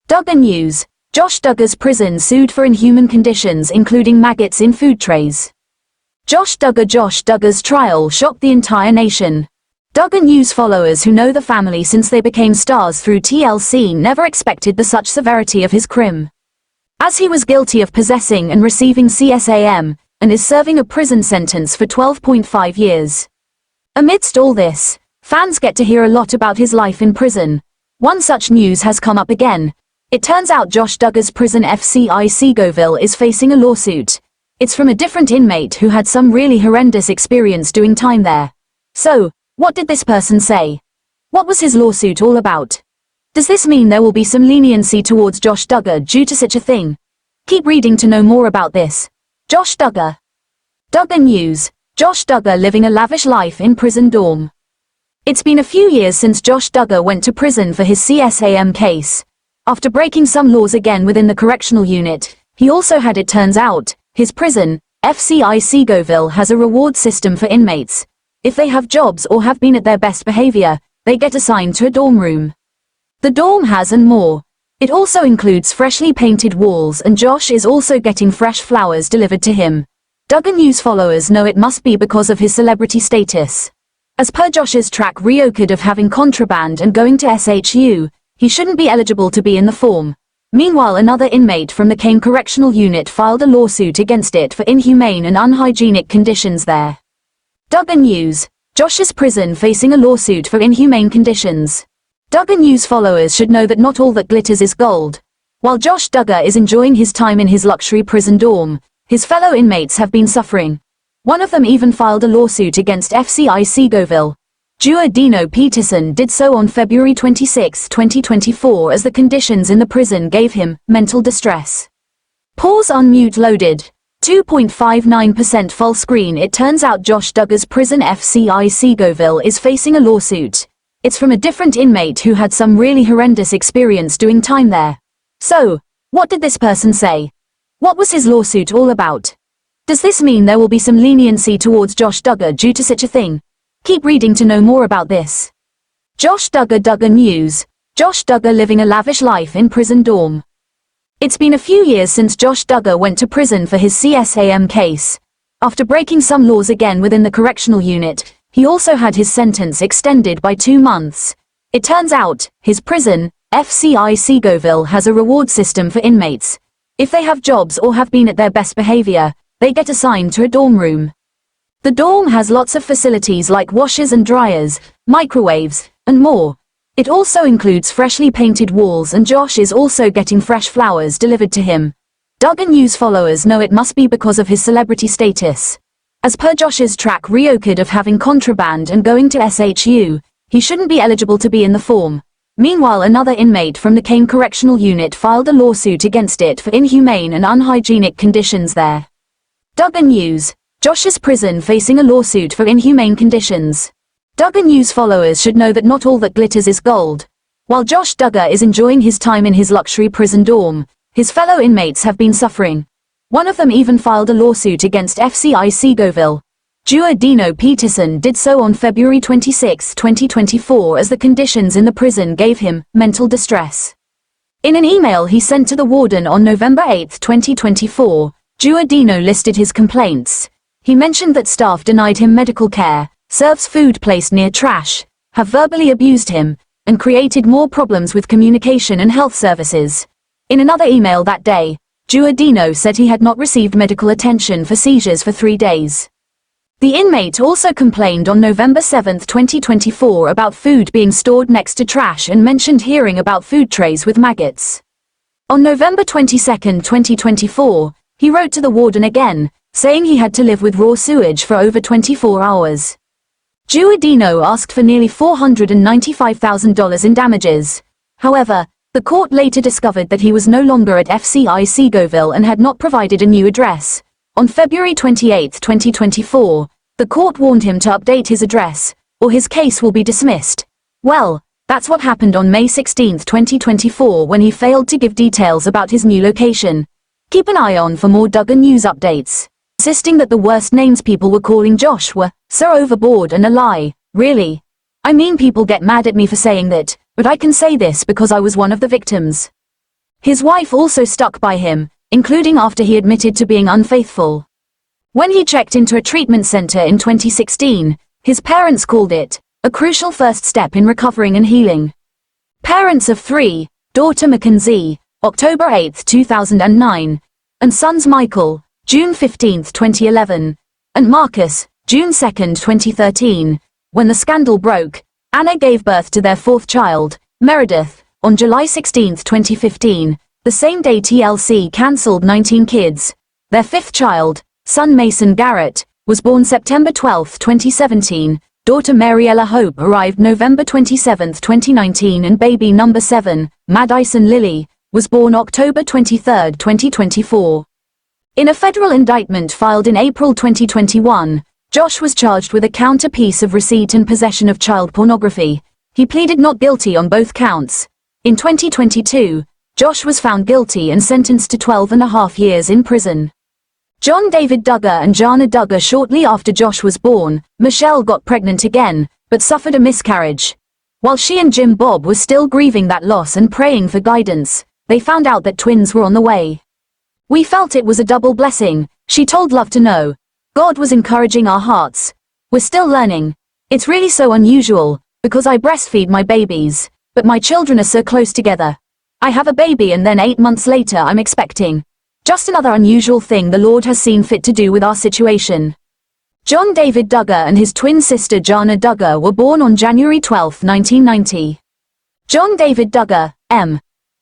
Duggar News. Josh Duggar's prison sued for inhuman conditions including maggots in food trays. Josh Duggar's trial shocked the entire nation. Duggar News followers who know the family since they became stars through TLC never expected the such severity of his crime. As he was guilty of possessing and receiving CSAM, and is serving a prison sentence for 12.5 years. Amidst all this, fans get to hear a lot about his life in prison. One such news has come up again. It turns out Josh Duggar's prison officila is facing a lawsuit. It's from a different inmate who had some really horrendous experience doing time there. So, what did this person say? What was his lawsuit all about? Does this mean there will be some leniency towards Josh Duggar due to such a thing? Keep reading to know more about this. Josh Duggar. Duggar News. Josh Duggar living a lavish life in prison dorm. It's been a few years since Josh Duggar went to prison for his CSAM case. After breaking some laws again within the correctional unit, he also had, it turns out, his prison, FCI has a reward system for inmates. If they have jobs or have been at their best behavior, they get assigned to a dorm room. The dorm has and more. It also includes freshly painted walls, and Josh is also getting fresh flowers delivered to him. Duggar News followers know it must be because of his celebrity status. As per Josh's track record of having contraband and going to SHU, he shouldn't be eligible to be in the form. Meanwhile, another inmate from the TheFame correctional unit filed a lawsuit against it for inhumane and unhygienic conditions there. Duggar News. Josh's prison facing a lawsuit for inhumane conditions. Duggar News followers should know that not all that glitters is gold. While Josh Duggar is enjoying his time in his luxury prison dorm, his fellow inmates have been suffering. One of them even filed a lawsuit against FCI Jana Duggar did so on February 26, 2024, as the conditions in the prison gave him mental distress. Pause unmute loaded. 2.59% full screen. It turns out Josh Duggar's prison FCI is facing a lawsuit. It's from a different inmate who had some really horrendous experience doing time there. So, what did this person say? What was his lawsuit all about? Does this mean there will be some leniency towards Josh Duggar due to such a thing? Keep reading to know more about this. Josh Duggar News. Josh Duggar living a lavish life in prison dorm. It's been a few years since Josh Duggar went to prison for his CSAM case. After breaking some laws again within the correctional unit, he also had his sentence extended by 2 months. It turns out, his prison, FCI has a reward system for inmates. If they have jobs or have been at their best behavior, they get assigned to a dorm room. The dorm has lots of facilities like washers and dryers, microwaves, and more. It also includes freshly painted walls, and Josh is also getting fresh flowers delivered to him. Duggar News followers know it must be because of his celebrity status. As per Josh's track record of having contraband and going to SHU, he shouldn't be eligible to be in the form. Meanwhile, another inmate from the TheFame correctional unit filed a lawsuit against it for inhumane and unhygienic conditions there. Duggar News. Josh's prison facing a lawsuit for inhumane conditions. Duggar News followers should know that not all that glitters is gold. While Josh Duggar is enjoying his time in his luxury prison dorm, his fellow inmates have been suffering. One of them even filed a lawsuit against FCI Jana Duggar did so on February 26, 2024, as the conditions in the prison gave him mental distress. In an email he sent to the warden on November 8, 2024, Jana Duggar listed his complaints. He mentioned that staff denied him medical care, serves food placed near trash, have verbally abused him, and created more problems with communication and health services. In another email that day, Jana Duggar said he had not received medical attention for seizures for 3 days. The inmate also complained on November 7, 2024 about food being stored next to trash and mentioned hearing about food trays with maggots. On November 22, 2024, he wrote to the warden again, saying he had to live with raw sewage for over 24 hours. Jana Duggar asked for nearly $495,000 in damages. However, the court later discovered that he was no longer at FCI and had not provided a new address. On February 28, 2024, the court warned him to update his address, or his case will be dismissed. Well, that's what happened on May 16, 2024, when he failed to give details about his new location. Keep an eye on for more Duggar News updates. Insisting that the worst names people were calling Josh were so overboard and a lie. Really? I mean, people get mad at me for saying that, but I can say this because I was one of the victims. His wife also stuck by him, including after he admitted to being unfaithful. When he checked into a treatment center in 2016, his parents called it a crucial first step in recovering and healing. Parents of 3, daughter Mackenzie, October 8, 2009, and sons Michael, June 15, 2011, and Marcus, June 2, 2013. When the scandal broke, Anna gave birth to their 4th child, Meredith, on July 16, 2015, the same day TLC cancelled 19 kids. Their 5th child, son Mason Garrett, was born September 12, 2017, daughter Mariella Hope arrived November 27, 2019 and baby number 7, Madison Lily, was born October 23, 2024. In a federal indictment filed in April 2021, Josh was charged with a counter-piece of receipt and possession of child pornography. He pleaded not guilty on both counts. In 2022, Josh was found guilty and sentenced to 12.5 years in prison. John David Duggar and Jana Duggar. Shortly after Josh was born, Michelle got pregnant again, but suffered a miscarriage. While she and Jim Bob were still grieving that loss and praying for guidance, they found out that twins were on the way. "We felt it was a double blessing," she told Love to Know. "God was encouraging our hearts. We're still learning. It's really so unusual, because I breastfeed my babies, but my children are so close together. I have a baby and then 8 months later I'm expecting. Just another unusual thing the Lord has seen fit to do with our situation." John David Duggar and his twin sister Jana Duggar were born on January 12, 1990. John David Duggar, M.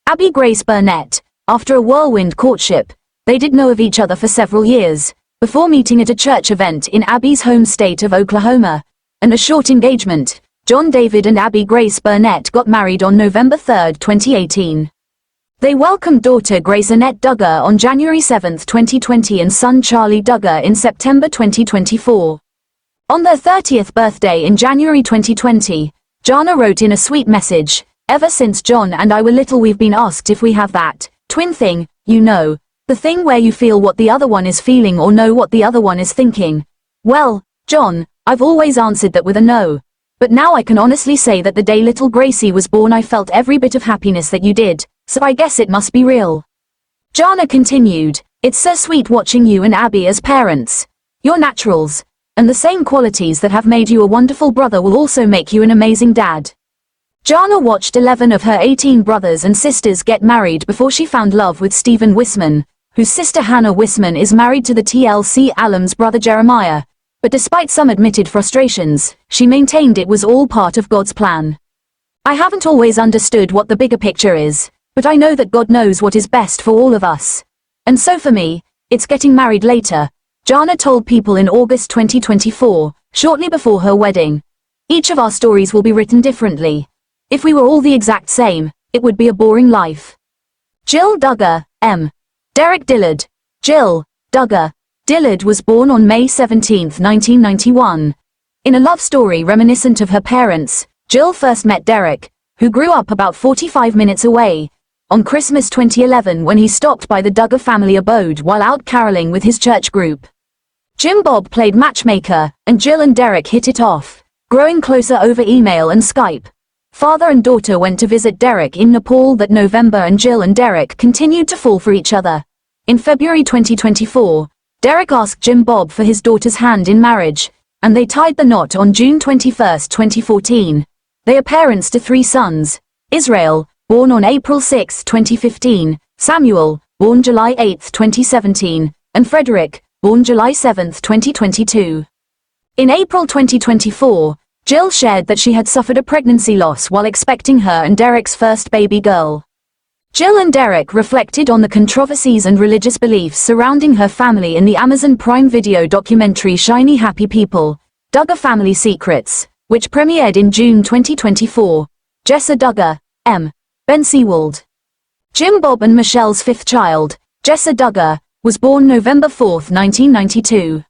Abby Grace Burnett. After a whirlwind courtship, they did know of each other for several years, before meeting at a church event in Abby's home state of Oklahoma, and a short engagement. John David and Abby Grace Burnett got married on November 3, 2018. They welcomed daughter Grace Annette Duggar on January 7, 2020 and son Charlie Duggar in September 2024. On their 30th birthday in January 2020, Jana wrote in a sweet message, "Ever since John and I were little we've been asked if we have that twin thing, you know, the thing where you feel what the other one is feeling or know what the other one is thinking. Well, John, I've always answered that with a no. But now I can honestly say that the day little Gracie was born I felt every bit of happiness that you did, so I guess it must be real." Jana continued, "It's so sweet watching you and Abby as parents. You're naturals, and the same qualities that have made you a wonderful brother will also make you an amazing dad." Jana watched 11 of her 18 brothers and sisters get married before she found love with Stephen Wisman, whose sister Hannah Wisman is married to the TLC alum's brother Jeremiah. But despite some admitted frustrations, she maintained it was all part of God's plan. "I haven't always understood what the bigger picture is, but I know that God knows what is best for all of us. And so for me, it's getting married later," Jana told People in August 2024, shortly before her wedding. "Each of our stories will be written differently. If we were all the exact same, it would be a boring life." Jill Duggar, M. Derek Dillard. Jill Duggar Dillard was born on May 17, 1991. In a love story reminiscent of her parents, Jill first met Derek, who grew up about 45 minutes away, on Christmas 2011 when he stopped by the Duggar family abode while out caroling with his church group. Jim Bob played matchmaker, and Jill and Derek hit it off, growing closer over email and Skype. Father and daughter went to visit Derek in Nepal that November and Jill and Derek continued to fall for each other. In February 2024, Derek asked Jim Bob for his daughter's hand in marriage, and they tied the knot on June 21, 2014. They are parents to 3 sons: Israel, born on April 6, 2015, Samuel, born July 8, 2017, and Frederick, born July 7, 2022. In April 2024, Jill shared that she had suffered a pregnancy loss while expecting her and Derek's first baby girl. Jill and Derek reflected on the controversies and religious beliefs surrounding her family in the Amazon Prime Video documentary Shiny Happy People, Duggar Family Secrets, which premiered in June 2024. Jessa Duggar, M. Ben Seawald. Jim Bob and Michelle's 5th child, Jessa Duggar, was born November 4, 1992.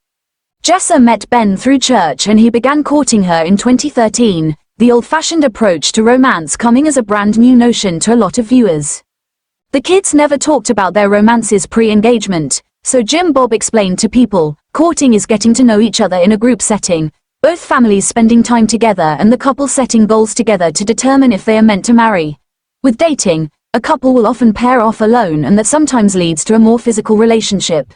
Jessa met Ben through church and he began courting her in 2013, the old-fashioned approach to romance coming as a brand new notion to a lot of viewers. The kids never talked about their romances pre-engagement, so Jim Bob explained to People, courting is getting to know each other in a group setting, both families spending time together and the couple setting goals together to determine if they are meant to marry. With dating, A couple will often pair off alone, and that sometimes leads to a more physical relationship.